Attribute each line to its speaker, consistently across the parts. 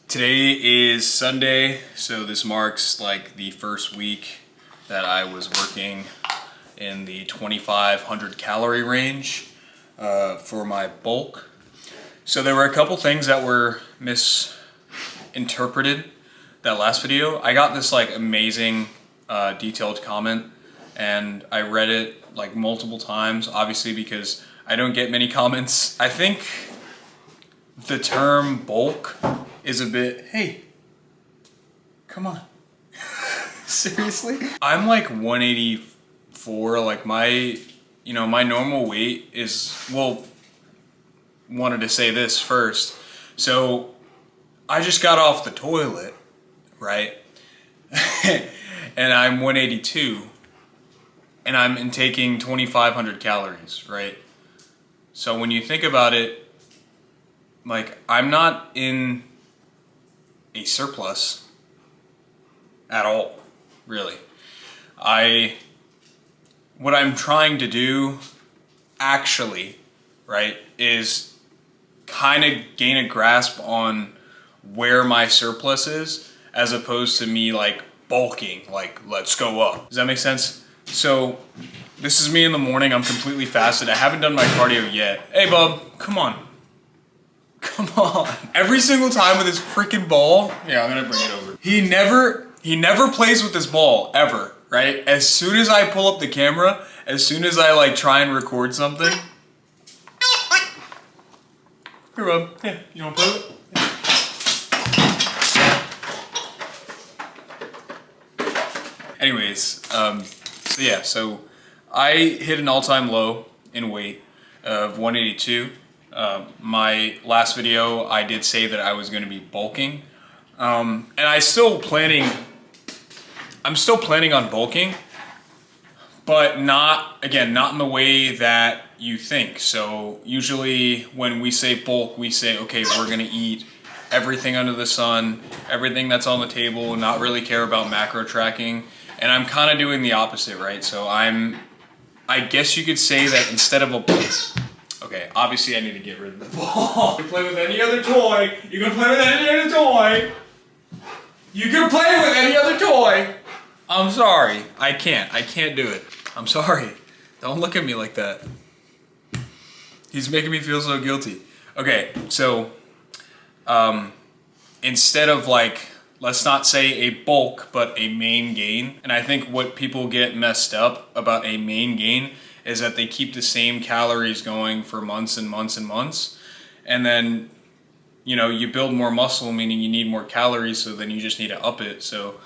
Speaker 1: Today is Sunday, so this marks like the first week that I was working in the 2,500 calorie range for my bulk. So there were a couple things that were misinterpreted that last video. I got this like amazing detailed comment and I read it like multiple times, obviously because I don't get many comments. I think the term bulk is a bit, hey, come on. Seriously? I'm like 184, like my normal weight is, well, wanted to say this first. So I just got off the toilet, right? And I'm 182 and I'm intaking 2,500 calories, right? So when you think about it, like I'm not in a surplus at all, really. What I'm trying to do actually, right, is kind of gain a grasp on where my surplus is as opposed to me like bulking, like let's go up. Does that make sense? So this is me in the morning. I'm completely fasted. I haven't done my cardio yet. Hey bub, come on. Come on. Every single time with his freaking ball, yeah, I'm gonna bring it over. He never plays with this ball, ever, right? As soon as I pull up the camera, as soon as I like try and record something. Here, bub, yeah, you wanna play with it? Yeah. Anyways, so I hit an all-time low in weight of 182. My last video, I did say that I was going to be bulking, and I'm still planning on bulking, but not in the way that you think. So usually when we say bulk, we say, okay, we're going to eat everything under the sun, everything that's on the table, and not really care about macro tracking. And I'm kind of doing the opposite, right? So I guess you could say that instead of a bulk, okay, obviously I need to get rid of the ball. You can play with any other toy. You can play with any other toy. You can play with any other toy. I'm sorry. I can't do it. I'm sorry. Don't look at me like that. He's making me feel so guilty. Okay, so instead of like, let's not say a bulk, but a main gain. And I think what people get messed up about a main gain is that they keep the same calories going for months and months and months. And then, you build more muscle, meaning you need more calories, so then you just need to up it. So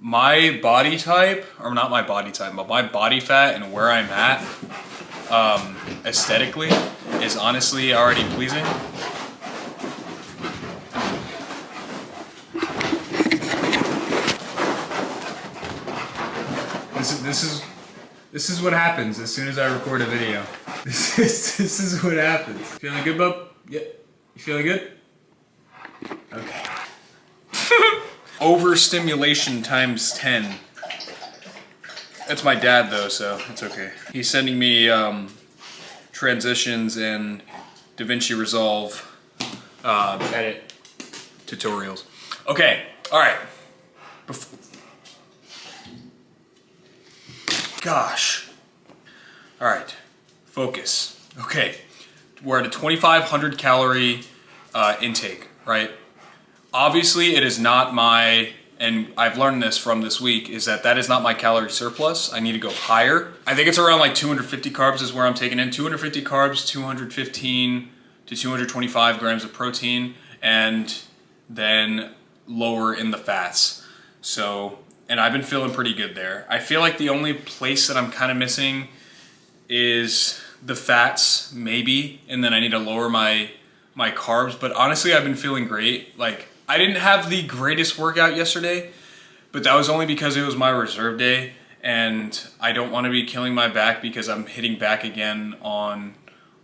Speaker 1: my body type, or not my body type, but my body fat and where I'm at aesthetically is honestly already pleasing. This is what happens as soon as I record a video. This is what happens. Feeling good, bub? Yeah. You feeling good? Okay. Overstimulation times 10. That's my dad though, so it's okay. He's sending me transitions and DaVinci Resolve edit tutorials. Okay, all right. Gosh. All right, focus. Okay, we're at a 2,500 calorie intake, right? Obviously it is not my, and I've learned this from this week, is that is not my calorie surplus. I need to go higher. I think it's around like 250 carbs is where I'm taking in. 250 carbs, 215 to 225 grams of protein, and then lower in the fats. So, and I've been feeling pretty good there. I feel like the only place that I'm kind of missing is the fats, maybe, and then I need to lower my carbs. But honestly, I've been feeling great. Like, I didn't have the greatest workout yesterday, but that was only because it was my reserve day, and I don't want to be killing my back because I'm hitting back again on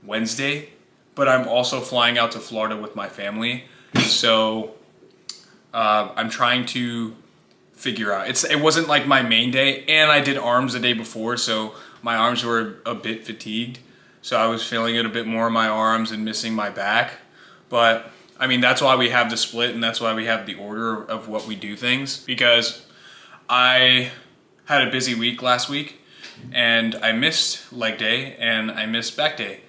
Speaker 1: Wednesday. But I'm also flying out to Florida with my family, so I'm trying to figure out. It wasn't like my main day, and I did arms the day before, so my arms were a bit fatigued. So I was feeling it a bit more in my arms and missing my back. But I mean, that's why we have the split and that's why we have the order of what we do things, because I had a busy week last week and I missed leg day and I missed back day,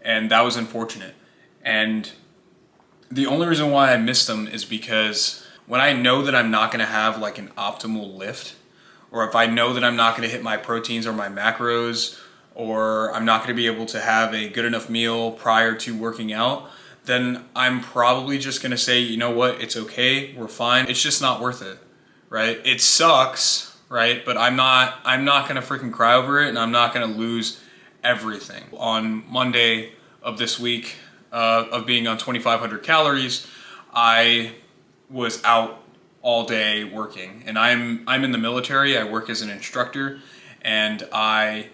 Speaker 1: and that was unfortunate. And the only reason why I missed them is because when I know that I'm not gonna have like an optimal lift, or if I know that I'm not gonna hit my proteins or my macros, or I'm not gonna be able to have a good enough meal prior to working out, then I'm probably just gonna say, you know what, it's okay, we're fine. It's just not worth it, right? It sucks, right? But I'm not gonna freaking cry over it, and I'm not gonna lose everything. On Monday of this week, of being on 2,500 calories, I was out all day working, and I'm in the military. I work as an instructor, and I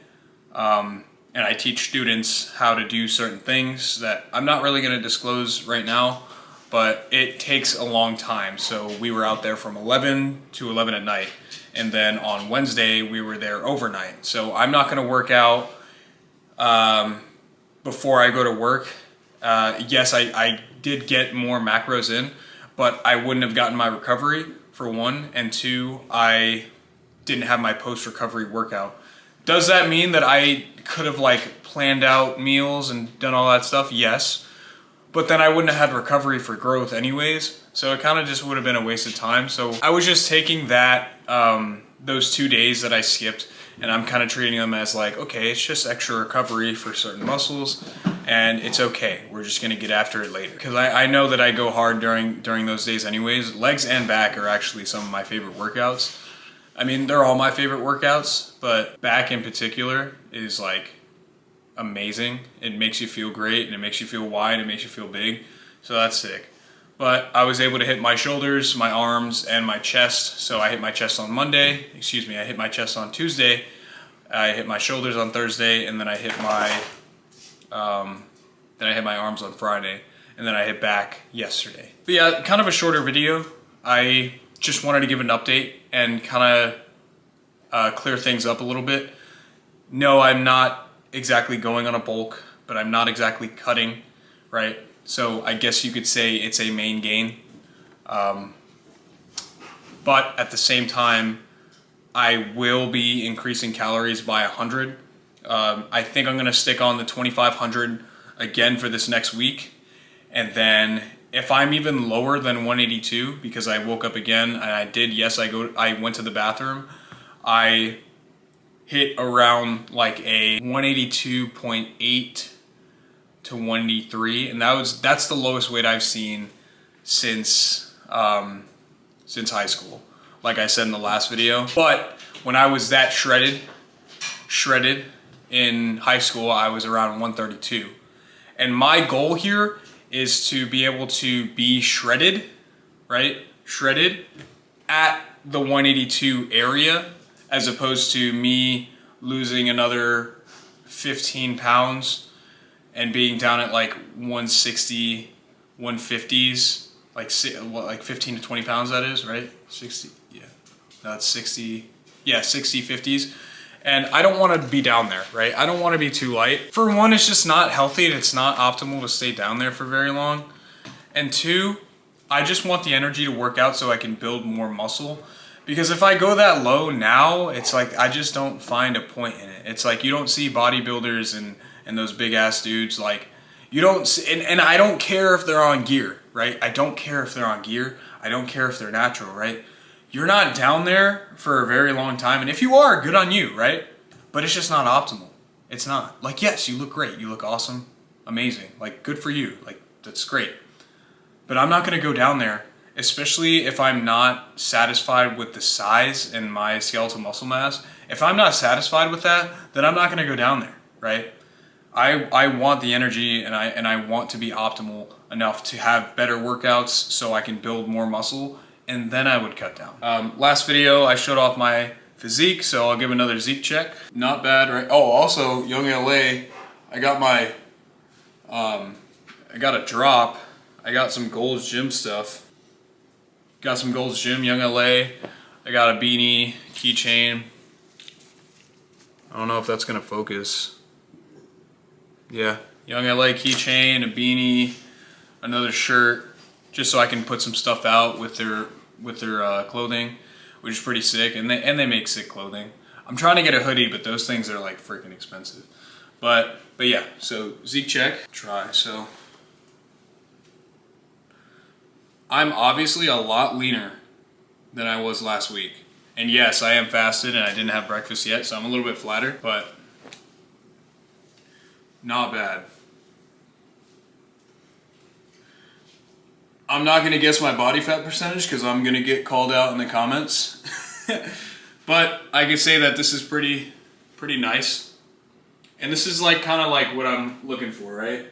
Speaker 1: teach students how to do certain things that I'm not really going to disclose right now, but it takes a long time. So we were out there from 11 to 11 at night, and then on Wednesday we were there overnight. So I'm not going to work out before I go to work. Yes, I did get more macros in, but I wouldn't have gotten my recovery, for one, and two, I didn't have my post-recovery workout. Does that mean that I could have like planned out meals and done all that stuff? Yes, but then I wouldn't have had recovery for growth anyways, so it kind of just would have been a waste of time. So I was just taking that, those 2 days that I skipped, and I'm kind of treating them as like, okay, it's just extra recovery for certain muscles, and it's okay. We're just gonna get after it later. Because I know that I go hard during those days anyways. Legs and back are actually some of my favorite workouts. I mean, they're all my favorite workouts, but back in particular is like amazing. It makes you feel great, and it makes you feel wide, it makes you feel big. So that's sick. But I was able to hit my shoulders, my arms, and my chest. So I hit my chest on Monday, I hit my chest on Tuesday, I hit my shoulders on Thursday, and then I hit my arms on Friday, and then I hit back yesterday. But yeah, kind of a shorter video. I just wanted to give an update and kind of clear things up a little bit. No, I'm not exactly going on a bulk, but I'm not exactly cutting, right? So I guess you could say it's a main gain. But at the same time, I will be increasing calories by 100. I think I'm gonna stick on the 2,500 again for this next week. And then if I'm even lower than 182, because I woke up again and I went to the bathroom, I hit around like a 182.8 to 183, and that's the lowest weight I've seen since high school, like I said in the last video. But when I was that shredded in high school, I was around 132. And my goal here is to be able to be shredded, right? Shredded at the 182 area, as opposed to me losing another 15 pounds and being down at like 160, 150s, like 15 to 20 pounds that is, right? 60, yeah, that's 60, yeah, 60, 50s. And I don't want to be down there, right? I don't want to be too light. For one, it's just not healthy, and it's not optimal to stay down there for very long. And two, I just want the energy to work out so I can build more muscle. Because if I go that low now, it's like I just don't find a point in it. It's like you don't see bodybuilders and those big ass dudes, like you don't see, and I don't care if they're on gear, right? I don't care if they're on gear. I don't care if they're natural, right? You're not down there for a very long time, and if you are, good on you, right? But it's just not optimal. It's not. Like, yes, you look great. You look awesome, amazing. Like, good for you. Like, that's great. But I'm not gonna go down there, especially if I'm not satisfied with the size and my skeletal muscle mass. If I'm not satisfied with that, then I'm not gonna go down there, right? I want the energy, and I want to be optimal enough to have better workouts so I can build more muscle, and then I would cut down. Last video, I showed off my physique, so I'll give another Zeke check. Not bad, right? Oh, also, Young LA, I got my, I got a drop. I got some Gold's Gym stuff. Got some Gold's Gym, Young LA. I got a beanie, keychain. I don't know if that's gonna focus. Yeah, Young LA keychain, a beanie, another shirt. just so I can put some stuff out with their clothing, which is pretty sick. And they make sick clothing. I'm trying to get a hoodie, but those things are like freaking expensive. But yeah, so Zeke check, try. So I'm obviously a lot leaner than I was last week. And yes, I am fasted and I didn't have breakfast yet, so I'm a little bit flatter, but not bad. I'm not gonna guess my body fat percentage because I'm gonna get called out in the comments. But I can say that this is pretty nice. And this is like kind of like what I'm looking for, right?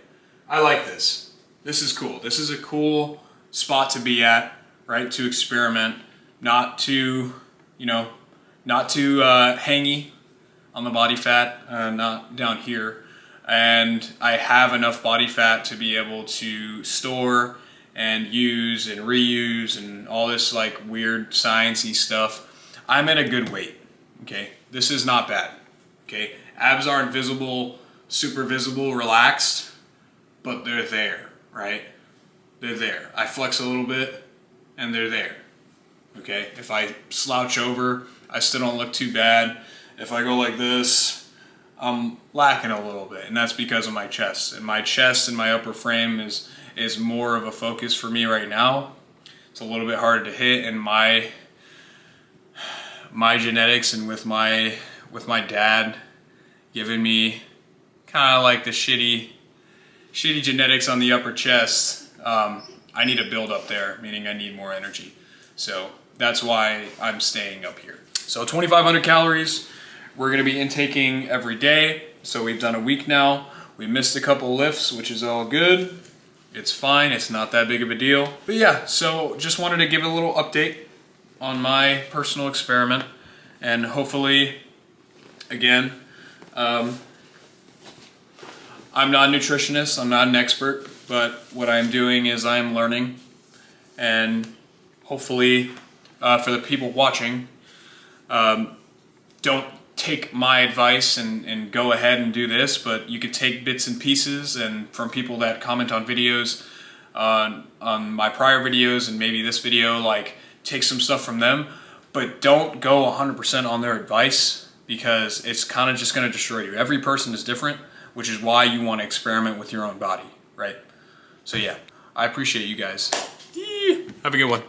Speaker 1: I like this. This is cool. This is a cool spot to be at, right? To experiment, not too, not too hangy on the body fat, not down here. And I have enough body fat to be able to store and use and reuse and all this like weird sciencey stuff. I'm at a good weight, okay? This is not bad, okay? Abs aren't visible, super visible, relaxed, but they're there, right? They're there. I flex a little bit and they're there, okay? If I slouch over, I still don't look too bad. If I go like this, I'm lacking a little bit, and that's because of my chest. And my chest and my upper frame is more of a focus for me right now. It's a little bit harder to hit, and my genetics and with my dad giving me kind of like the shitty genetics on the upper chest, I need to build up there, meaning I need more energy. So that's why I'm staying up here. So 2,500 calories. We're gonna be intaking every day. So we've done a week now. We missed a couple lifts, which is all good. It's fine, it's not that big of a deal. But yeah, so just wanted to give a little update on my personal experiment. And hopefully, again, I'm not a nutritionist, I'm not an expert, but what I'm doing is I'm learning. And hopefully, for the people watching, don't take my advice and go ahead and do this, but you could take bits and pieces and from people that comment on videos, on my prior videos and maybe this video, like take some stuff from them, but don't go 100% on their advice because it's kind of just going to destroy you. Every person is different, which is why you want to experiment with your own body, right? So yeah, I appreciate you guys. Have a good one.